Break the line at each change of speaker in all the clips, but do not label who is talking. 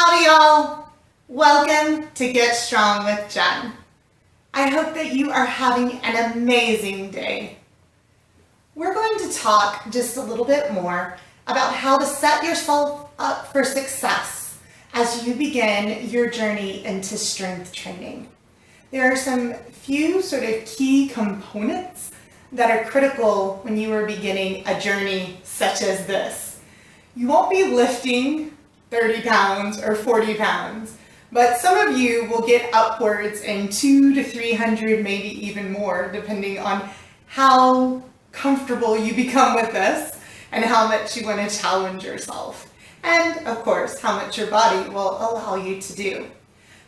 Howdy y'all! Welcome to Get Strong with Jen. I hope that you are having an amazing day. We're going to talk just a little bit more about how to set yourself up for success as you begin your journey into strength training. There are some few sort of key components that are critical when you are beginning a journey such as this. You won't be lifting 30 pounds or 40 pounds, but some of you will get upwards in 200 to 300, maybe even more, depending on how comfortable you become with this and how much you want to challenge yourself. And of course, how much your body will allow you to do.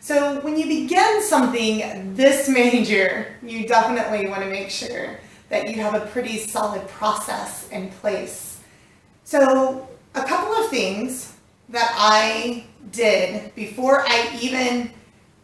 So when you begin something this major, you definitely want to make sure that you have a pretty solid process in place. So a couple of things that I did before I even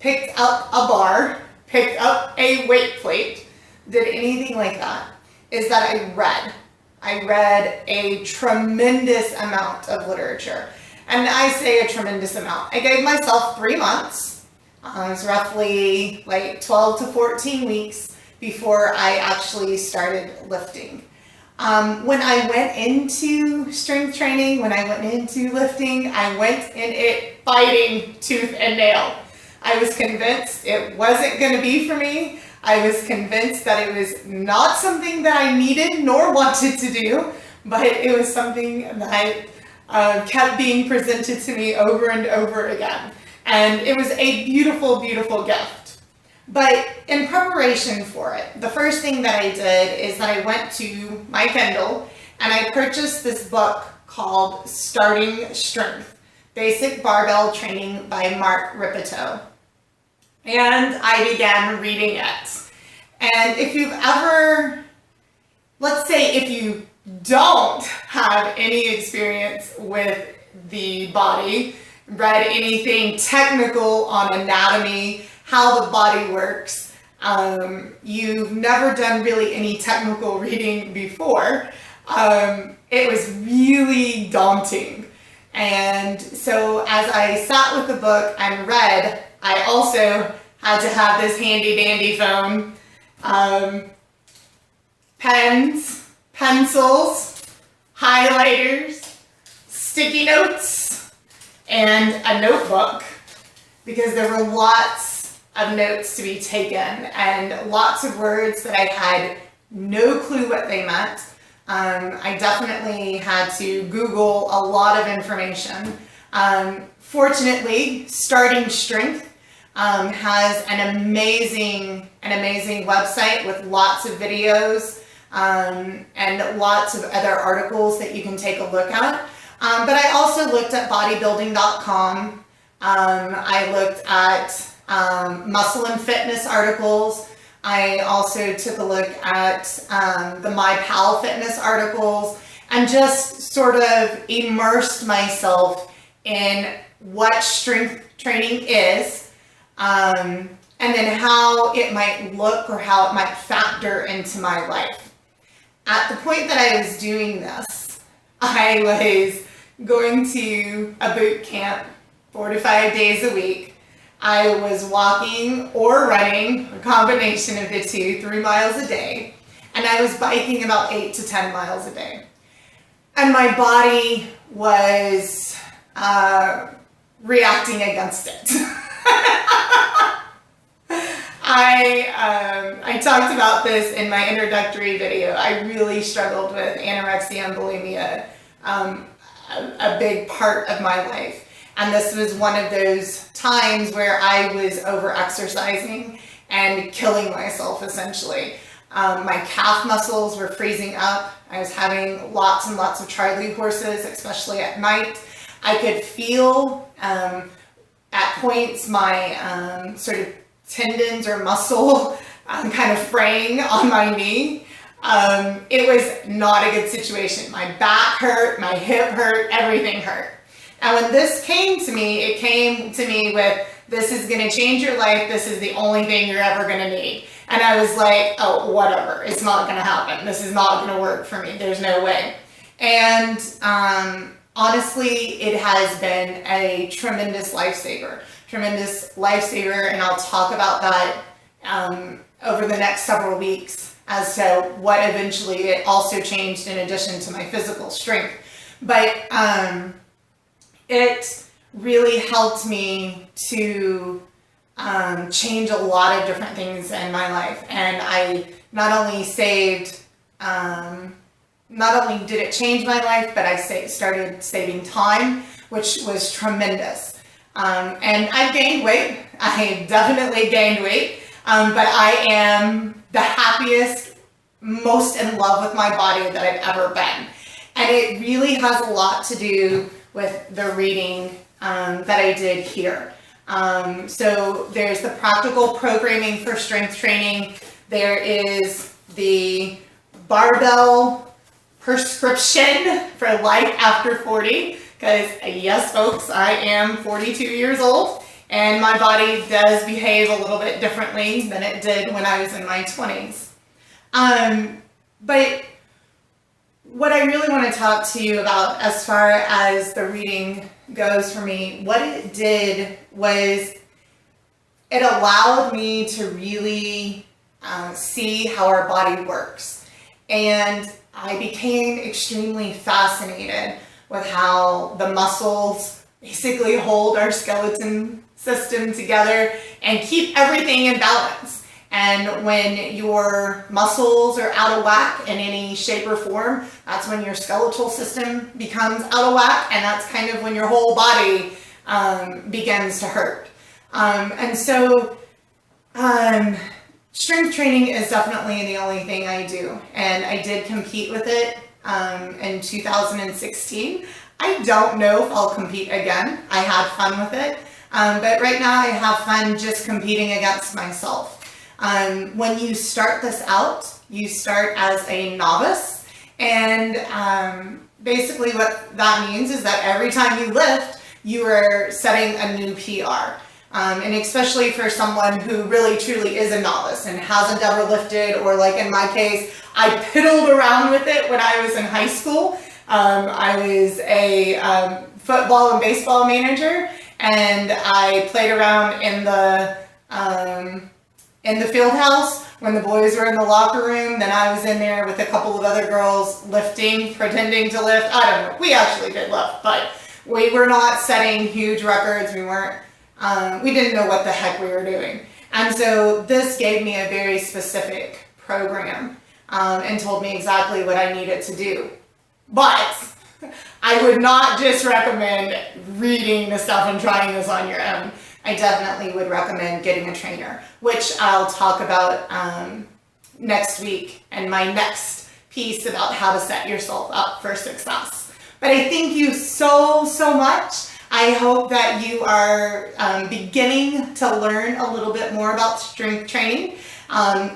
picked up a bar, picked up a weight plate, did anything like that, is that I read. I read a tremendous amount of literature. And I say a tremendous amount. I gave myself 3 months. It was roughly like 12 to 14 weeks before I actually started lifting. When I went into strength training, when I went into lifting, I went in it fighting tooth and nail. I was convinced it wasn't going to be for me. I was convinced that it was not something that I needed nor wanted to do, but it was something that kept being presented to me over and over again. And it was a beautiful, beautiful gift. But in preparation for it, the first thing that I did is that I went to my Kindle and I purchased this book called Starting Strength, Basic Barbell Training by Mark Rippetoe. And I began reading it. And if you've ever, let's say if you don't have any experience with the body, read anything technical on anatomy, how the body works, you've never done really any technical reading before, it was really daunting. And so as I sat with the book and read, I also had to have this handy dandy phone, pens, pencils, highlighters, sticky notes, and a notebook, because there were lots of notes to be taken and lots of words that I had no clue what they meant. I definitely had to Google a lot of information. Fortunately, Starting Strength has an amazing website with lots of videos and lots of other articles that you can take a look at. But I also looked at bodybuilding.com. I looked at muscle and fitness articles. I also took a look at the MyPal fitness articles and just sort of immersed myself in what strength training is, and then how it might look or how it might factor into my life. At the point that I was doing this, I was going to a boot camp 4 to 5 days a week. I was walking or running, a combination of the two, 3 miles a day, and I was biking about 8 to 10 miles a day. And my body was reacting against it. I talked about this in my introductory video. I really struggled with anorexia and bulimia, a big part of my life. And this was one of those times where I was over-exercising and killing myself, essentially. My calf muscles were freezing up. I was having lots and lots of Charlie horses, especially at night. I could feel, at points, my sort of tendons or muscle kind of fraying on my knee. It was not a good situation. My back hurt, my hip hurt, everything hurt. And when this came to me, it came to me with, this is going to change your life. This is the only thing you're ever going to need. And I was like, oh, whatever. It's not going to happen. This is not going to work for me. There's no way. And honestly, it has been a tremendous lifesaver, and I'll talk about that over the next several weeks as to what eventually it also changed in addition to my physical strength. But it really helped me to change a lot of different things in my life. And I not only did it change my life, but I started saving time, which was tremendous. And I've gained weight. I definitely gained weight. But I am the happiest, most in love with my body that I've ever been. And it really has a lot to do with the reading that I did here. So there's the practical programming for strength training. There is the barbell prescription for life after 40. Because yes, folks, I am 42 years old. And my body does behave a little bit differently than it did when I was in my 20s. But what I really want to talk to you about as far as the reading goes for me, what it did was it allowed me to really see how our body works. And I became extremely fascinated with how the muscles basically hold our skeleton system together and keep everything in balance. And when your muscles are out of whack in any shape or form, that's when your skeletal system becomes out of whack, and that's kind of when your whole body begins to hurt. And so strength training is definitely the only thing I do, and I did compete with it in 2016. I don't know if I'll compete again. I had fun with it. But right now I have fun just competing against myself. When you start this out, you start as a novice, and basically what that means is that every time you lift, you are setting a new PR. And especially for someone who really truly is a novice and hasn't ever lifted, or like in my case, I piddled around with it when I was in high school. I was a football and baseball manager, and I played around in the field house when the boys were in the locker room. Then I was in there with a couple of other girls lifting, pretending to lift. I don't know. We actually did lift, but we were not setting huge records. We didn't know what the heck we were doing. And so this gave me a very specific program and told me exactly what I needed to do. But I would not just recommend reading the stuff and trying this on your own. I definitely would recommend getting a trainer, which I'll talk about next week and my next piece about how to set yourself up for success. But I thank you so much. I hope that you are beginning to learn a little bit more about strength training.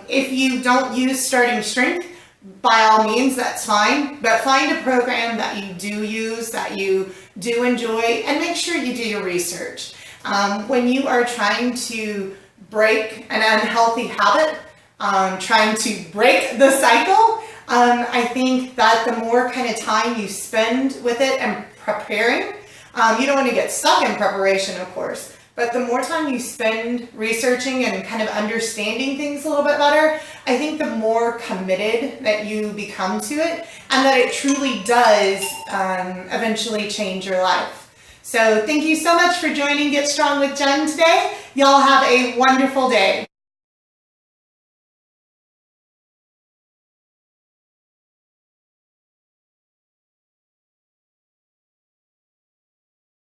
If you don't use Starting Strength, by all means, that's fine, but find a program that you do use, that you do enjoy, and make sure you do your research. When you are trying to break an unhealthy habit, trying to break the cycle, I think that the more kind of time you spend with it and preparing, you don't want to get stuck in preparation, of course, but the more time you spend researching and kind of understanding things a little bit better, I think the more committed that you become to it, and that it truly does eventually change your life. So thank you so much for joining Get Strong with Jen today. Y'all have a wonderful day.